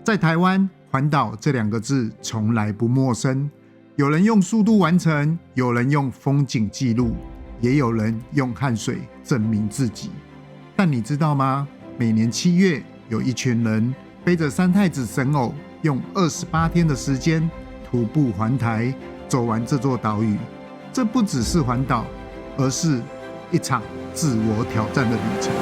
在台灣，環島這2個字從來不陌生。有人用速度完成，有人用風景記錄，也有人用汗水證明自己。但你知道嗎？每年7月，有一群人背着三太子神偶，用28天的時間徒步環台，走完這座島嶼。這不只是環島，而是一場自我挑戰的旅程。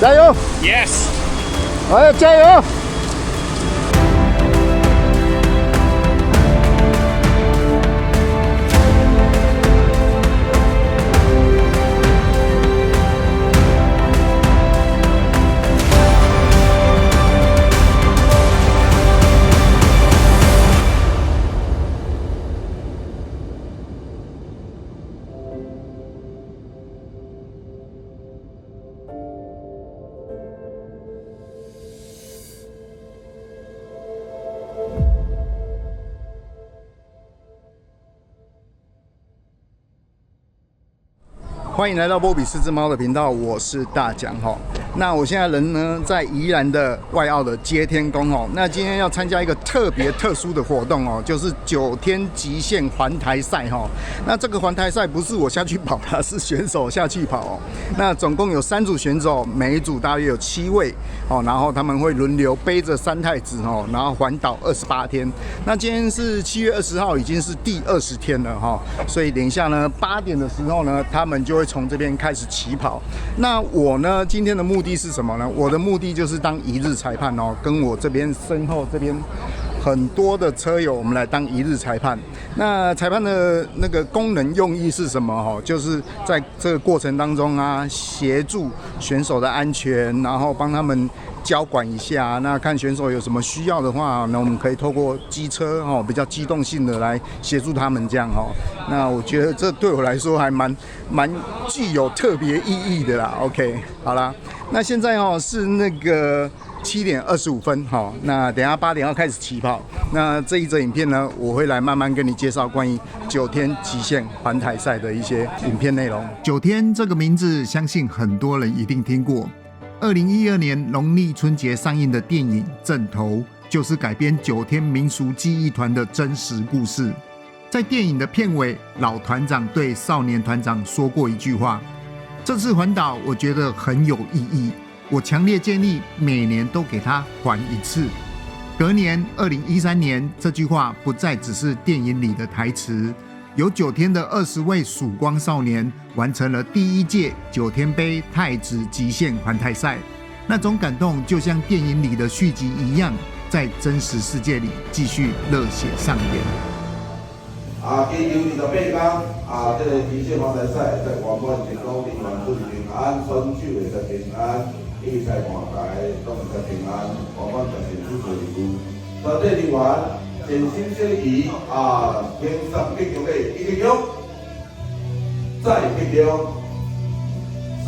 加油 ！Yes！ 哎，加油！歡迎來到波比四隻貓的頻道，我是大獎哈。那我現在人呢在宜蘭的外澳的接天宮哦。那今天要參加一個特殊的活動哦，就是9天極限環台賽哈。那這個環台賽不是我下去跑的，是選手下去跑哦。那總共有3組選手，每一組大約有7位哦，然後他們會輪流背着三太子哦，然後環島28天。那今天是7月20號，已經是第20天了哈。所以等一下呢8點的時候呢，他們就會從這邊開始起跑。那我呢，今天的目的是什麼呢？我的目的就是當一日裁判哦，跟我這邊身後這邊很多的車友，我們來當一日裁判。那裁判的那個功能用意是什麼？哈，就是在這個過程當中啊，協助選手的安全，然後幫他們交管一下。那看選手有什麼需要的話，那我們可以透過機車哈，比較機動性的來協助他們這樣哈。那我覺得這對我來說還蠻具有特別意義的啦。OK， 好啦，那現在是那個7點25分哈，那等一下8點要開始起跑。那這一則影片呢，我會來慢慢跟你介紹關於9天極限環台賽的一些影片內容。9天這個名字，相信很多人一定聽過。2012年農曆春節上映的電影《陣頭》，就是改編9天民俗技藝團的真實故事。在電影的片尾，老團長對少年團長說過一句話：這次環島我覺得很有意義，我強烈建議每年都給他環一次。隔年2013年，這句話不再只是電影裡的台詞，有9天的20位曙光少年完成了第1屆9天杯太子極限環台賽，那種感動就像電影裡的續集一樣，在真實世界裡繼續熱血上演。祈求28天這個極限環台賽在圓滿成功，人員順平安，選手會在平安，比賽盤台都會在平安，圓滿達成主任務。團隊人員全心全意拼上激動的一個勇，再激動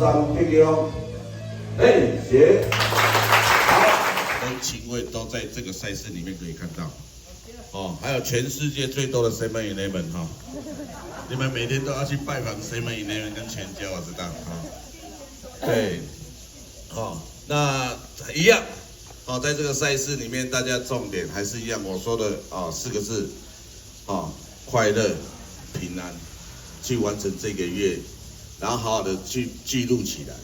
，3激動，練習。跟親衛都在這個賽事裡面可以看到。哦，還有全世界最多的 7-Eleven 哈，你們每天都要去拜訪 7-Eleven 跟全家，我知道哈。對，哦，那一樣，哦，在這個賽事裡面，大家重點還是一樣，我說的4個字，快樂、平安，去完成這個月，然後好好的去記錄起來，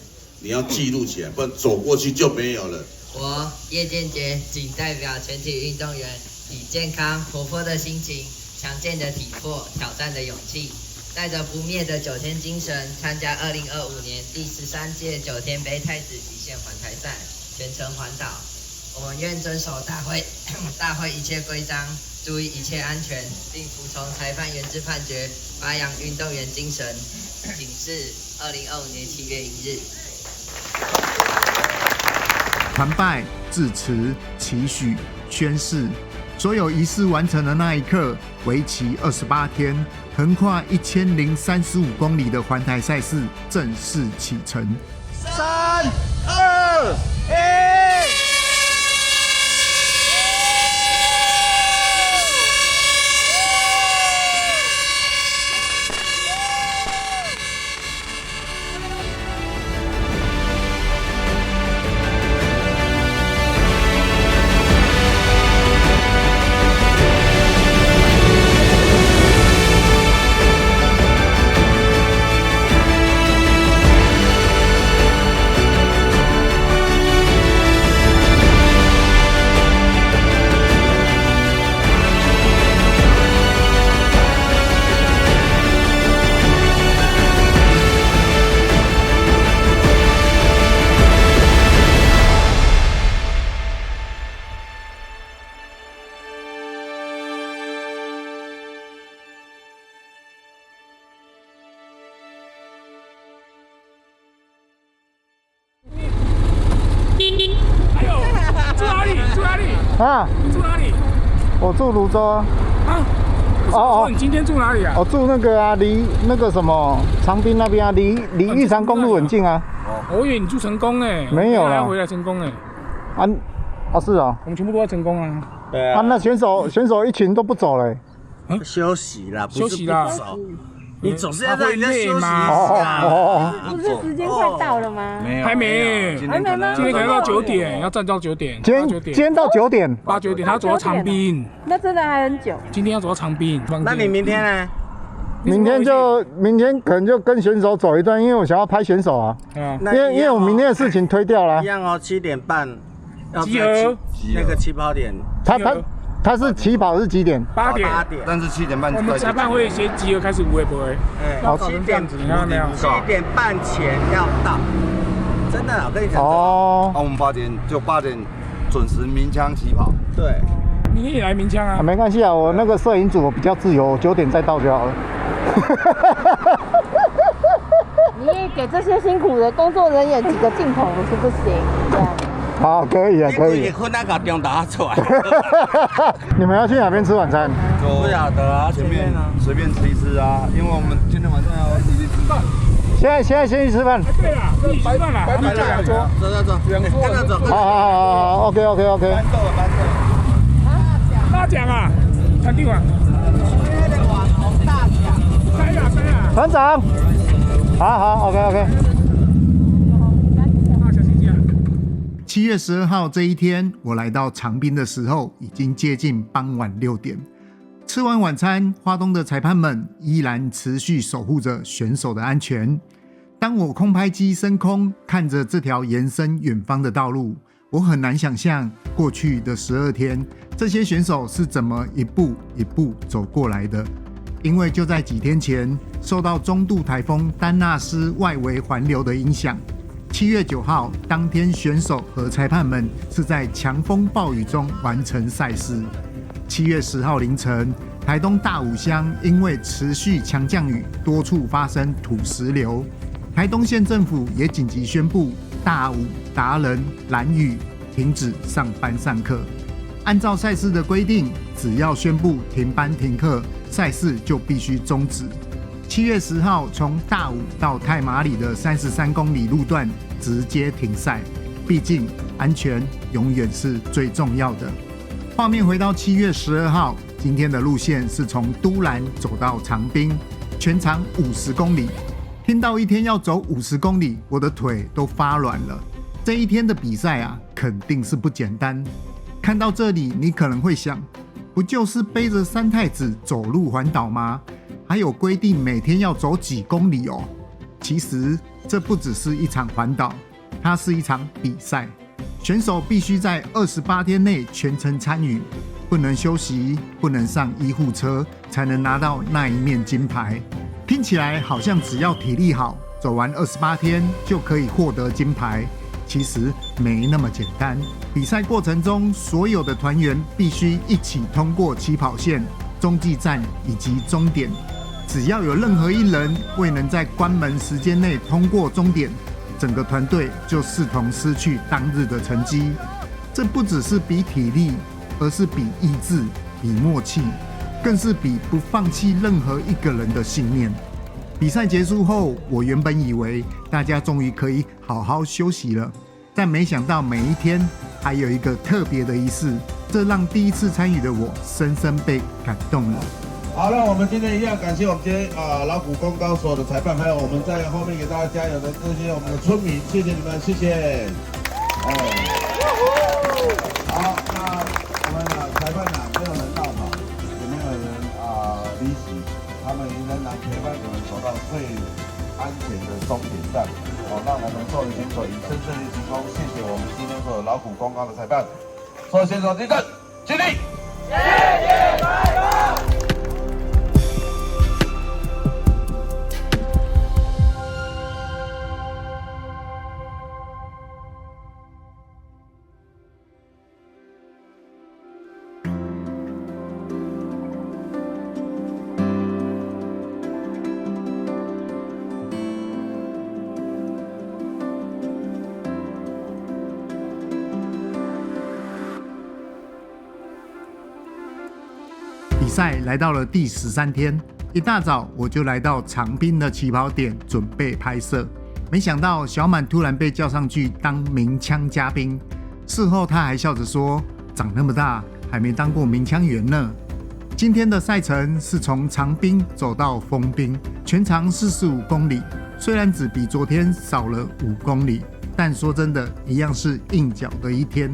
你要記錄起來，不然走過去就沒有了。我葉建傑僅代表全體運動員，以健康活潑的心情、強健的體魄、挑戰的勇氣，帶着不滅的9天精神，參加2025年第13屆9天杯太子極限環台賽，全程環島。我們願遵守大會一切規章，注意一切安全，並服從裁判員之判決，發揚運動員精神。謹致2025年7月1日。團拜、致辭、期許、宣誓，所有儀式完成的那一刻，為期28天，橫跨1035公里的環台賽事正式啟程。3、2、1。啊，你住哪里？我住滷州啊。啊？哦，你今天住哪里啊？我住那个啊，離那個什麼長濱那邊啊，離玉山公路很近啊。我以為你住成功哎。沒有啦，要回來成功哎。啊是啊。我們全部都在成功啊。對啊。那選手一群都不走嘞。休息啦，休息啦。你總是要讓人家休息一下。不是時間快到了嗎？沒有，還沒嗎？今天可能到9點，要站到9點。今天到9點，8、9點，他要走到長濱。那真的還很久。今天要走到長濱。那你明天呢？明天可能就跟選手走一段，因為我想要拍選手啊。因為我明天的事情推掉了。一樣哦，7點半要集合那個起跑點。他是起跑是幾點？8點，但是7點半。我們裁判會先集合開始舞會不會？好，7點半前要到。真的，我跟你講。哦。我們8點準時鳴槍起跑。對。明天也來鳴槍啊？沒關係啊，我那個攝影組比較自由，9點再到就好了。你也給這些辛苦的工作人員幾個鏡頭，是不行。對。好，可以啊，可以。你困那個中打出來。你們要去哪邊吃晚餐？不曉得啊，隨便吃一吃啊，因為我們今天晚上要自己吃飯。現在先去吃飯。對啦，自己吃飯啦，擺2桌。走。好 ，OK。大獎啊！餐廳啊！大獎！團長。好 ，OK。7月12號這一天，我來到長濱的時候，已經接近傍晚6點。吃完晚餐，花東的裁判們依然持續守護着選手的安全。當我空拍機升空，看着這條延伸遠方的道路，我很難想象過去的12天，這些選手是怎麼一步一步走過來的。因為就在幾天前，受到中度颱風丹納斯外圍環流的影響。7月9號當天，選手和裁判們是在強風暴雨中完成賽事。7月10號凌晨，台東大武鄉因為持續強降雨，多處發生土石流。台東縣政府也緊急宣布大武、達仁、蘭嶼停止上班上課。按照賽事的規定，只要宣布停班停課，賽事就必須終止。7月10號，從大武到太麻里的33公里路段直接停賽，畢竟安全永遠是最重要的。畫面回到7月12號，今天的路線是從都蘭走到長濱，全長50公里。聽到一天要走50公里，我的腿都發軟了。這一天的比賽啊，肯定是不簡單。看到這裡，你可能會想，不就是背着三太子走路環島嗎？還有規定每天要走幾公里哦。其實這不只是一場環島，它是一場比賽。選手必須在28天內全程參與，不能休息，不能上醫護車，才能拿到那一面金牌。聽起來好像只要體力好，走完28天就可以獲得金牌。其實沒那麼簡單。比賽過程中，所有的團員必須一起通過起跑線、中繼站以及終點。只要有任何一人未能在關門時間內通過終點，整個團隊就視同失去當日的成績。這不只是比體力，而是比意志、比默契，更是比不放棄任何一個人的信念。比賽結束後，我原本以為大家終於可以好好休息了，但沒想到每一天還有一個特別的儀式，這讓第一次參與的我深深被感動了。好，那我們今天一樣感謝我們今天老谷公高所有的裁判，還有我們在後面給大家加油的這些我們的村民，謝謝你們，謝謝。好，那我們裁判沒有人落跑，也沒有人離席，他們仍然陪伴我們走到最安全的終點站。讓我們所有的選手以深深的鞠躬，謝謝我們今天所有老谷公高的裁判，所有選手立正，起立，謝謝裁判。比賽來到了第13天，一大早我就來到長濱的起跑點準備拍攝，沒想到小滿突然被叫上去當鳴槍嘉賓。事後他還笑着說：“長那麼大還沒當過鳴槍員呢。”今天的賽程是從長濱走到豐濱，全長45公里，雖然只比昨天少了5公里，但說真的，一樣是硬腳的一天。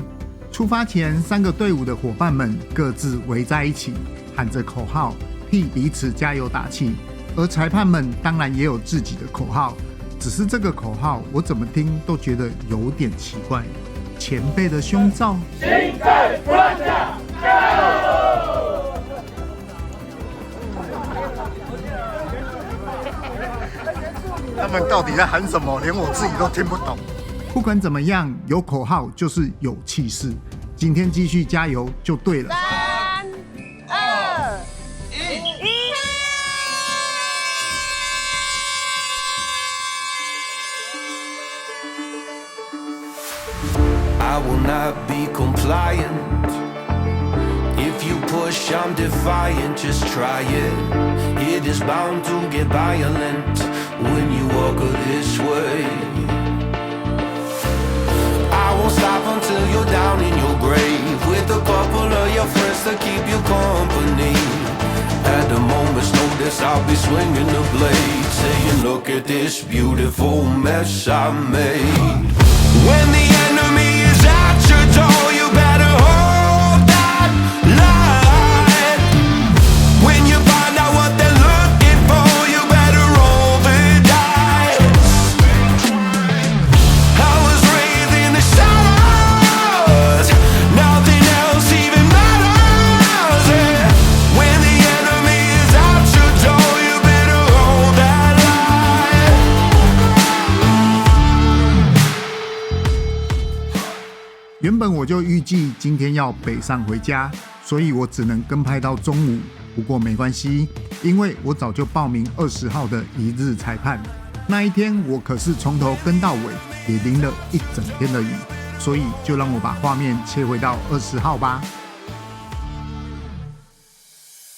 出發前，3個隊伍的夥伴們各自圍在一起，喊着口號，替彼此加油打氣。而裁判們當然也有自己的口號，只是這個口號我怎麼聽都覺得有點奇怪。前輩的胸罩，心在不亂下，加油！他们到底在喊什麼？連我自己都聽不懂。不管怎麼樣，有口號就是有氣勢。今天繼續加油就對了。3、2、1。I will not be compliant. If you push, I'm defiant. Just try it. It is bound to get violent when you walk this way. I won't stop until you're down in your grave with a couple of your friends to keep you company. At the moment's notice, I'll be swinging the blade, saying, look at this beautiful mess I made. When the enemy is at your door, you better hold that line. When you find out what they're looking for, you better roll the dice. I was raised in the shadows, nothing else even matters. Yeah. When the enemy is at your door, you better hold that line. 原本我就預計今天要北上回家，所以我只能跟拍到中午。不過沒關係，因為我早就報名20號的一日裁判。那一天我可是從頭跟到尾，也淋了一整天的雨，所以就讓我把畫面切回到20號吧。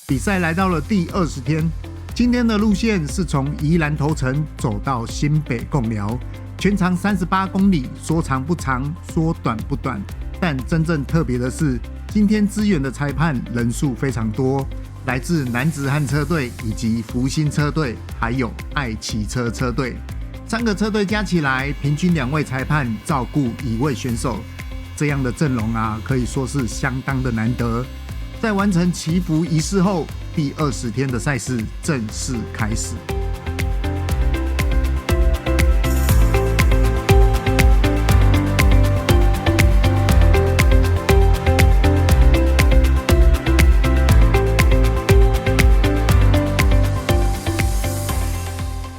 比賽來到了第20天，今天的路線是從宜蘭頭城走到新北貢寮。全長38公里，說長不長，說短不短。但真正特別的是，今天支援的裁判人數非常多，來自男子漢車隊以及福星車隊，還有愛騎車車隊。3個車隊加起來，平均2位裁判照顧1位選手。這樣的陣容啊，可以說是相當的難得。在完成祈福儀式後，第20天的賽事正式開始。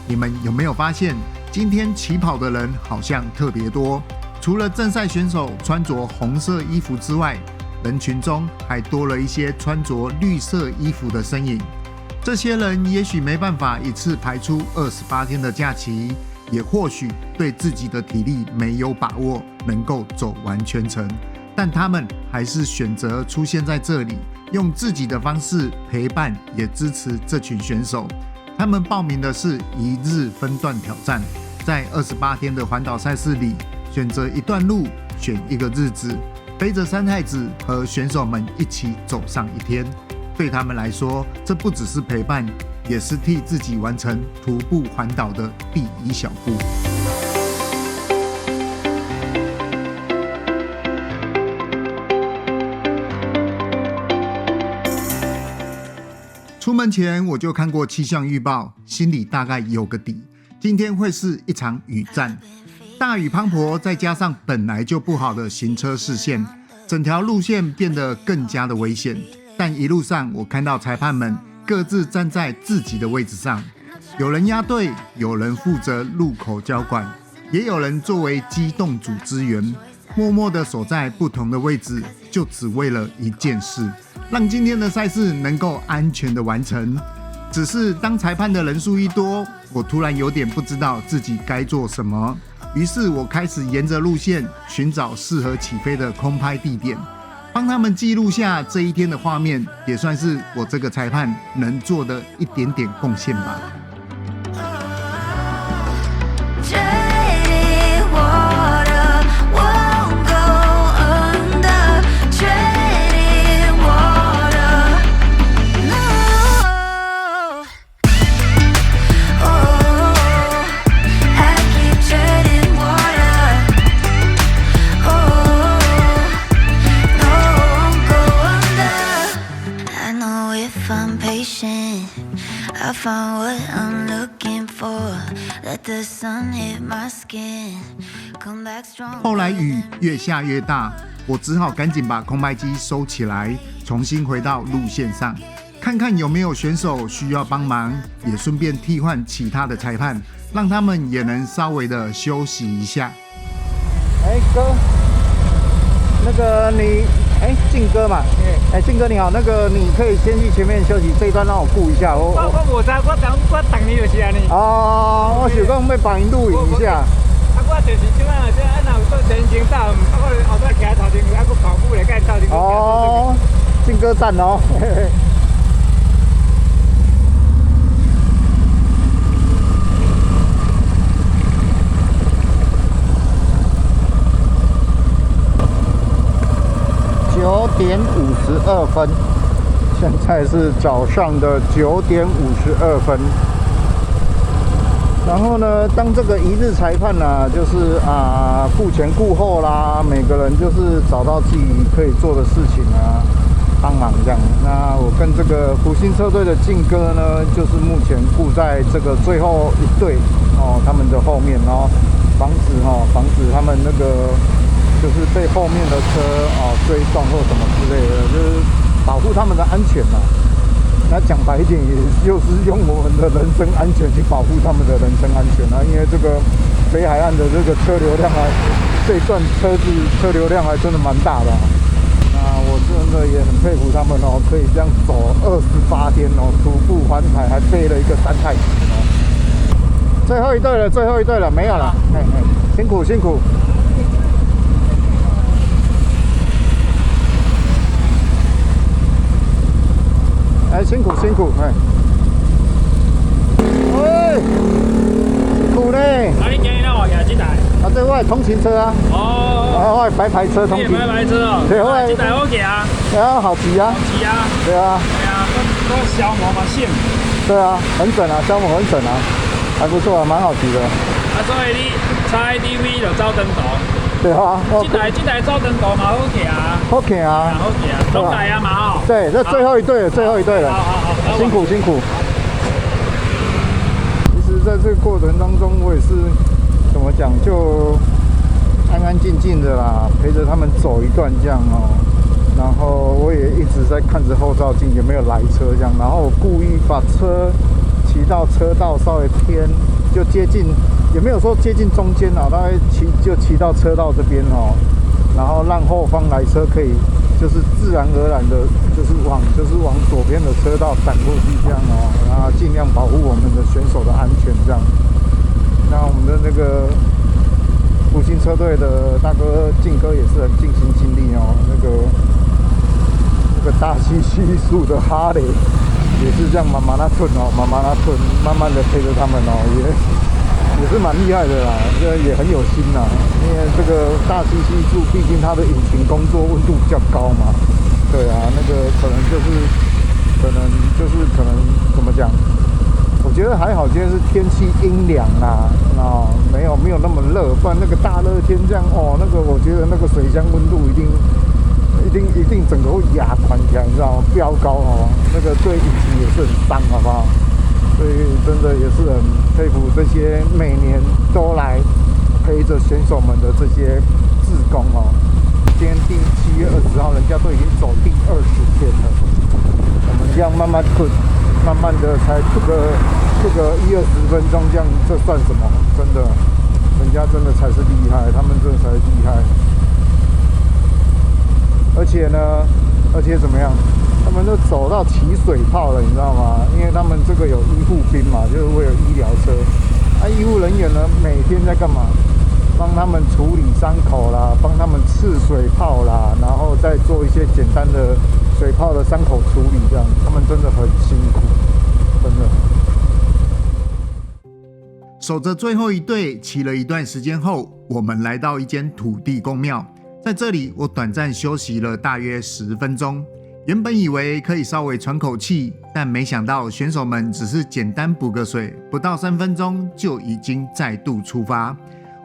你們有沒有發現，今天起跑的人好像特別多？除了正賽選手穿着紅色衣服之外，人群中還多了一些穿着綠色衣服的身影。這些人也許沒辦法一次排出28天的假期，也或許對自己的體力沒有把握，能夠走完全程。但他們還是選擇出現在這裡，用自己的方式陪伴也支持這群選手。他們報名的是一日分段挑戰，在28天的環島賽事裡，選擇一段路，選一個日子，背着三太子和選手們一起走上一天。對他們來說，這不只是陪伴，也是替自己完成徒步環島的第一小步。出門前我就看過氣象預報，心裡大概有個底，今天會是一場雨戰。大雨滂沱，再加上本來就不好的行車視線，整條路線變得更加的危險。但一路上我看到裁判們各自站在自己的位置上，有人押隊，有人負責路口交管，也有人作為機動組支援，默默地守在不同的位置，就只為了一件事，讓今天的賽事能夠安全的完成。只是當裁判的人數一多，我突然有點不知道自己該做什麼，於是我開始沿着路線尋找適合起飛的空拍地點，幫他們記錄下這一天的畫面，也算是我這個裁判能做的一點點貢獻吧。I found what I'm looking for. Let the sun hit my skin. Come back strong. 後來雨越下越大，我只好趕緊把空拍機收起來，重新回到路線上，看看有沒有選手需要幫忙，也順便替換其他的裁判，讓他們也能稍微的休息一下。哥，那個你。靖哥嘛，靖哥你好，那個你可以先去前面休息，這一段讓我顧一下。我無知，我等你就是安尼。哦，我想講要幫你錄影一下。我就是即擺若有做前前走，我後尾徛頭前，還佫跑步咧，甲因鬥陣。哦，靖哥讚哦。9點52分，現在是早上的9點52分。然後呢，當這個一日裁判呢，就是顧前顧後啦，每個人就是找到自己可以做的事情啊，幫忙這樣。那我跟這個福星車隊的靖哥呢，就是目前顧在這個最後一隊哦，他們的後面，然後防止他們那個。就是被後面的車追撞或什麼之類的，就是保護他們的安全嘛。那講白一點，也就是用我們的人身安全去保護他們的人身安全啊。因為這個北海岸的這個車流量啊，這一段車流量還真的蠻大的。那我真的也很佩服他們哦，可以這樣走28天哦，徒步環海還背了一個三太子哦。最後一隊了，沒有了，辛苦。辛苦，辛苦嘞！啊，你今日哪有騎這台？這我通勤車啊。我白牌車通勤。白牌車哦。對，這台好騎啊。對啊，好騎啊。對啊。都消磨嘛線。對啊，很準啊，消磨很準啊，還不錯啊，蠻好騎的。所以你插 ADV 就走長途。對啊。這台走長途嘛好騎啊。好騎啊。好騎啊。總台啊嘛吼。對，這最後一隊了，好，辛苦。其實在這個過程當中，我也是怎麼講，就安安靜靜的啦，陪着他們走一段這樣哦。然後我也一直在看着後照鏡有沒有來車這樣，然後我故意把車騎到車道稍微偏，就接近，也沒有說接近中間啊，大概騎到車道這邊哦，然後讓後方來車可以。就是自然而然的，就是往左邊的車道閃過去這樣哦，然後盡量保護我們的選手的安全這樣。那我們的那個福星車車隊的大哥靖哥也是很盡心盡力哦。那個大西西數的哈雷也是這樣慢慢的吞哦，慢慢的吞，慢慢的陪着他們哦，也是蠻厲害的啦，這也很有心啦。因為這個大西西數畢竟它的引擎工作溫度比較高嘛，對啊，那個可能怎麼講？我覺得還好，今天是天氣陰涼啦，沒有那麼熱，不然那個大熱天這樣哦，那個我覺得那個水箱溫度一定整個會壓垮起來，你知道嗎？飆高哦，那個對引擎也是很傷，好不好？所以真的也是很佩服這些每年都來陪着選手們的這些志工哦。今天第7月20號，人家都已經走第20天了，我們這樣慢慢吞。慢慢的才吐個10-20分鐘，這算什麼？真的，人家真的才是厲害，他們真的才是厲害。而且怎麼樣？他們都走到起水泡了，你知道嗎？因為他們這個有醫護兵嘛，就是會有醫療車。醫護人員呢，每天在幹嘛？幫他們處理傷口啦，幫他們刺水泡啦，然後再做一些簡單的水泡的傷口處理，這樣他們真的很辛苦，真的。守着最後一隊騎了一段時間後，我們來到一間土地公廟，在這裡我短暫休息了大約10分鐘。原本以為可以稍微喘口氣，但沒想到選手們只是簡單補個水，不到3分鐘就已經再度出發。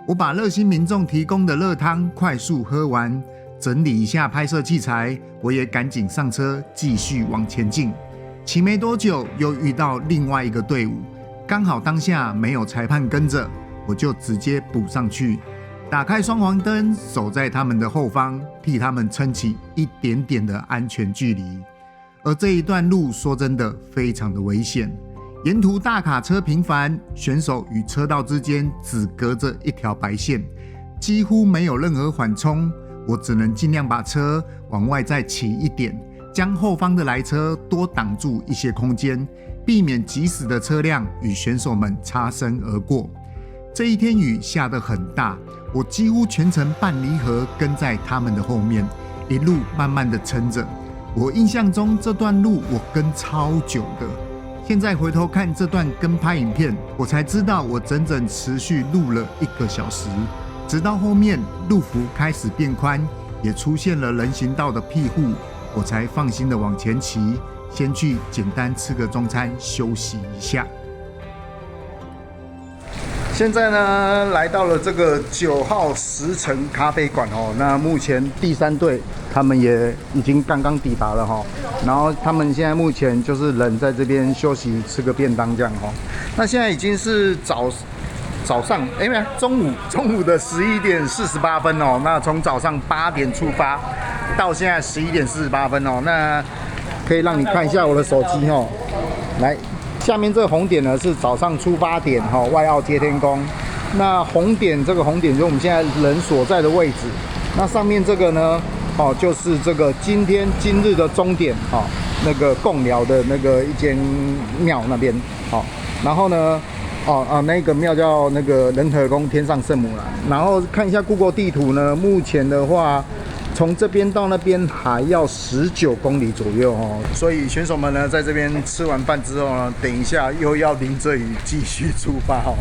我把熱心民眾提供的熱湯快速喝完，整理一下拍攝器材，我也趕緊上車繼續往前進。騎沒多久，又遇到另外一個隊伍，剛好當下沒有裁判跟着，我就直接補上去，打開雙黃燈，守在他們的後方，替他們撐起一點點的安全距離。而這一段路說真的非常的危險，沿途大卡車頻繁，選手與車道之間只隔着一條白線，幾乎沒有任何緩衝。我只能盡量把車往外再騎一點，將後方的來車多擋住一些空間，避免急駛的車輛與選手們擦身而過。這一天雨下得很大，我幾乎全程半離合跟在他們的後面，一路慢慢的撐着。我印象中這段路我跟超久的。現在回頭看這段跟拍影片，我才知道我整整持續錄了1個小時，直到後面路幅開始變寬，也出現了人行道的庇護，我才放心的往前騎，先去簡單吃個中餐休息一下。現在呢，來到了這個9號10層咖啡館哦。那目前第3隊他們也已經剛剛抵達了哈。然後他們現在目前就是人在這邊休息，吃個便當這樣哈。那現在已經是早上中午的11點48分哦。那從早上8點出發，到現在11點48分哦。那可以讓你看一下我的手機哦，來。下面這個紅點呢是早上出發點哈，外澳接天宮。那紅點這個紅點就是我們現在人所在的位置。那上面這個呢，就是這個今日的終點哈，那個貢寮的那個一間廟那邊好。然後呢，那個廟叫那個仁和宮天上聖母啦。然後看一下 Google 地圖呢，目前的話，從這邊到那邊還要19公里左右哦，所以選手們呢在這邊吃完飯之後呢，等一下又要淋着雨繼續出發哦。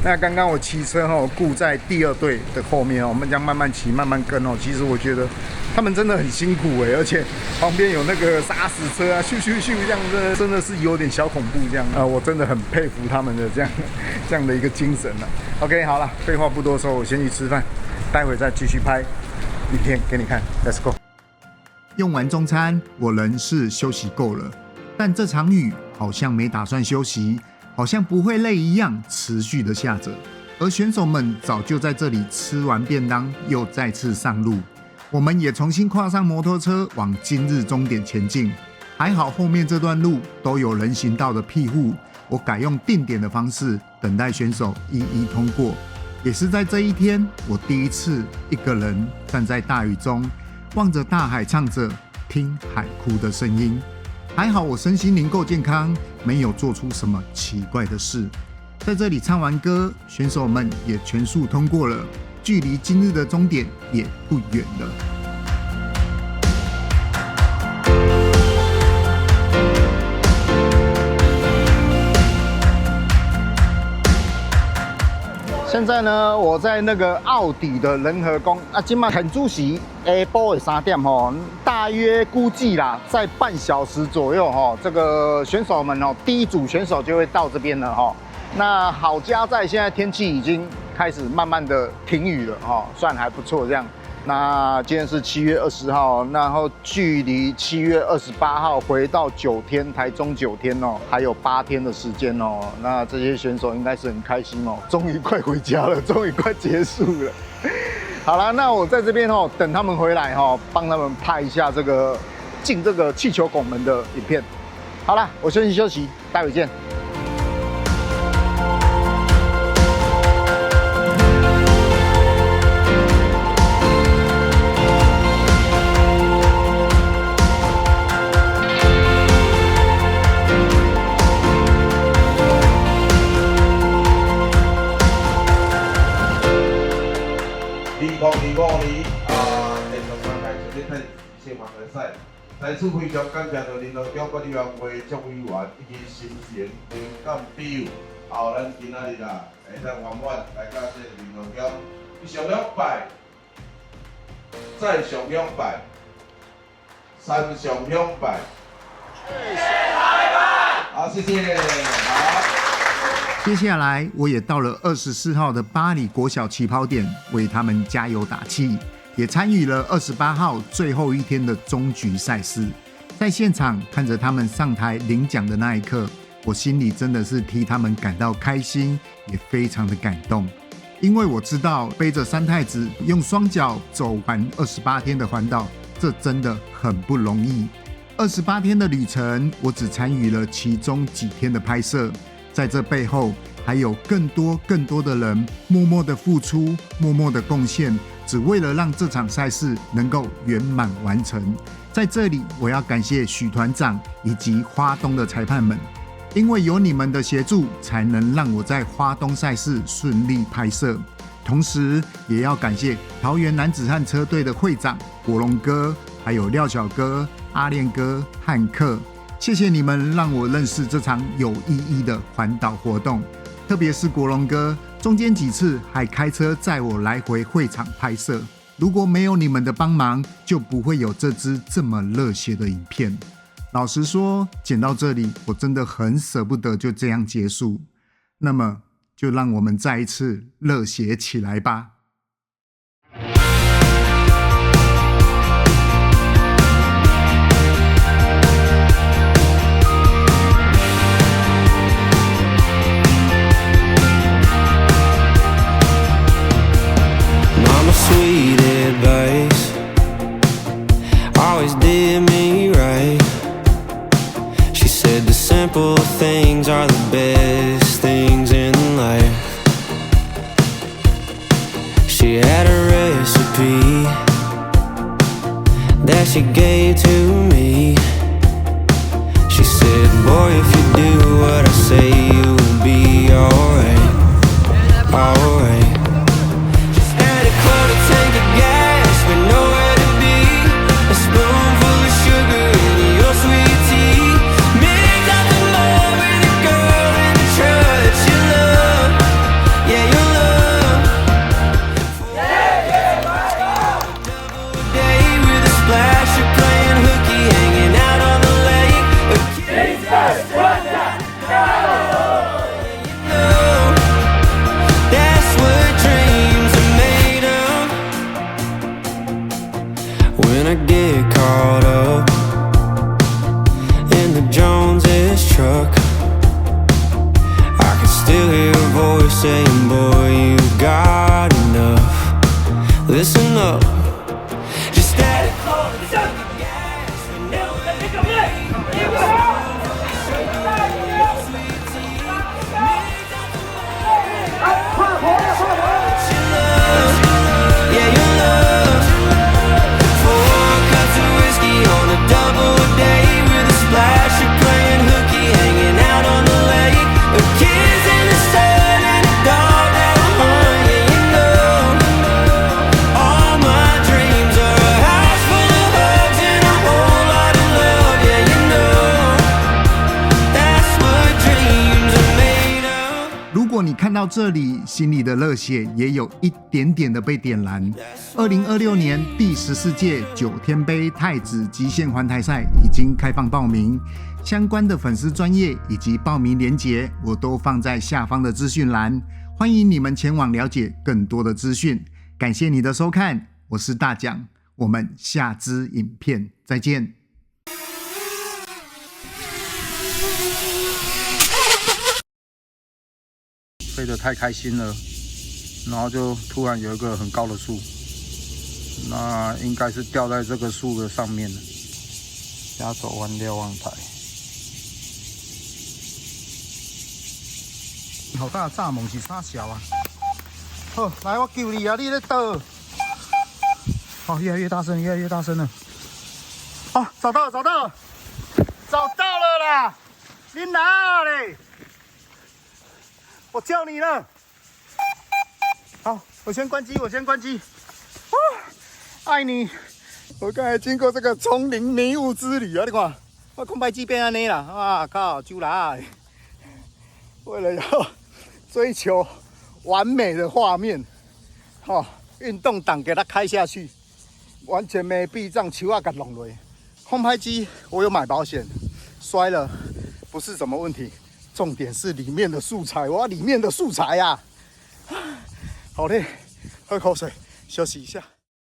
那剛剛我騎車哦，顧在第2隊的後面哦，我們這樣慢慢騎慢慢跟哦。其實我覺得他們真的很辛苦哎，而且旁邊有那個殺死車啊，咻咻咻這樣子，真的是有點小恐怖這樣。我真的很佩服他們的這樣的一個精神了。OK， 好了，廢話不多說，我先去吃飯，待會再繼續拍影片給你看 ，Let's go。用完中餐，我人是休息夠了，但這場雨好像沒打算休息，好像不會累一樣，持續的下着。而選手們早就在這裡吃完便當，又再次上路。我們也重新跨上摩托車，往今日終點前進。還好後面這段路都有人行道的庇護，我改用定點的方式等待選手一一通過。也是在這一天，我第一次一個人站在大雨中，望着大海，唱着聽海哭的聲音。還好我身心靈夠健康，沒有做出什麼奇怪的事。在這裡唱完歌，選手們也全數通過了，距離今日的終點也不遠了。现在呢，我在那个澳底的仁和宮啊，今晚很主席下晡的3點吼，大約估計啦，在半小時左右吼，這個選手們哦，第一組選手就會到這邊了吼。那好家在現在天氣已經開始慢慢的停雨了吼，算還不錯這樣。那今天是7月20號，然後距離7月28號回到9天，台中9天哦，還有8天的時間哦。那這些選手應該是很開心哦，終於快回家了，終於快結束了。好了，那我在這邊哦，等他們回來哦，幫他們拍一下這個進這個氣球拱門的影片。好了，我先休息，待會見。在此非常感謝到仁和宮管理員會總委員以及新城民間比友，後咱今仔日啊，會當圓滿來到這仁和宮，上兩拜，再上兩拜，三上兩拜。謝謝台灣。好，謝謝。好。接下來，我也到了24號的八里國小起跑點，為他們加油打氣。也參與了28號最後一天的終局賽事，在現場看着他們上台領獎的那一刻，我心裡真的是替他們感到開心，也非常的感動。因為我知道背着三太子用雙腳走完28天的環島，這真的很不容易。28天的旅程，我只參與了其中幾天的拍攝，在這背後還有更多的人默默的付出，默默的貢獻，只為了讓這場賽事能夠圓滿完成。在這裡，我要感謝許團長以及花東的裁判們，因為有你們的協助，才能讓我在花東賽事順利拍攝。同時，也要感謝桃園男子漢車隊的會長國龍哥，還有廖小哥、阿練哥、漢克，謝謝你們讓我認識這場有意義的環島活動。特別是國龍哥，中間幾次還開車載我來回會場拍攝。如果沒有你們的幫忙，就不會有這支這麼熱血的影片。老實說，剪到這裡，我真的很捨不得就這樣結束。那麼，就讓我們再一次熱血起來吧。Sweet advice always did me right. She said the simple things are the best things in life. She had a recipe that she gave to me. She said, boy, if you do what I say, you'll be alright, alright. Tank of gas with nowhere to be. A spoonful of sugar in your sweet tea. Mix out the more with a girl in the trust you love. Yeah, you love. Double day with a splash of playing hooky, hanging out on the lake. Jesus, what the hell? You know, that's what dreams are made of. When I get caught up in the Joneses truck, I can still hear a voice saying, boy, you got enough. Listen up. Just add a quarter to the gas when no one pick up yeah, you love. 4 cups of whiskey on a double day with a splash of playing hooky, hanging out on the lake. A kiss in the sun and a dog that will hunt. Yeah, you know 到這裡，心裡的熱血也有一點點的被點燃。2026年第14屆9天杯太子極限環台賽已經開放報名，相關的粉絲專頁以及報名連結我都放在下方的資訊欄，歡迎你們前往了解更多的資訊。感謝你的收看，我是大獎，我們下支影片再見。飛得太開心了，然後就突然有一個很高的樹，那應該是掉在這個樹的上面了。加走灣瞭望台，好大的蚱蜢是啥小啊？好，來我救你啊！你在倒？哦，越來越大聲，越來越大聲了。哦，找到了，找到了，找到了啦！你哪嘞？我叫你了，好，我先關機，我先關機。愛你！我剛才經過這個叢林迷霧之旅啊，你看，我空拍機變安尼啦，啊靠，就來！為了要追求完美的畫面，運動檔給它開下去，完全沒避障，球啊給弄落。空拍機我有買保險，摔了不是什麼問題。重點是裡面的素材，我要裡面的素材呀！好累，喝口水，休息一下。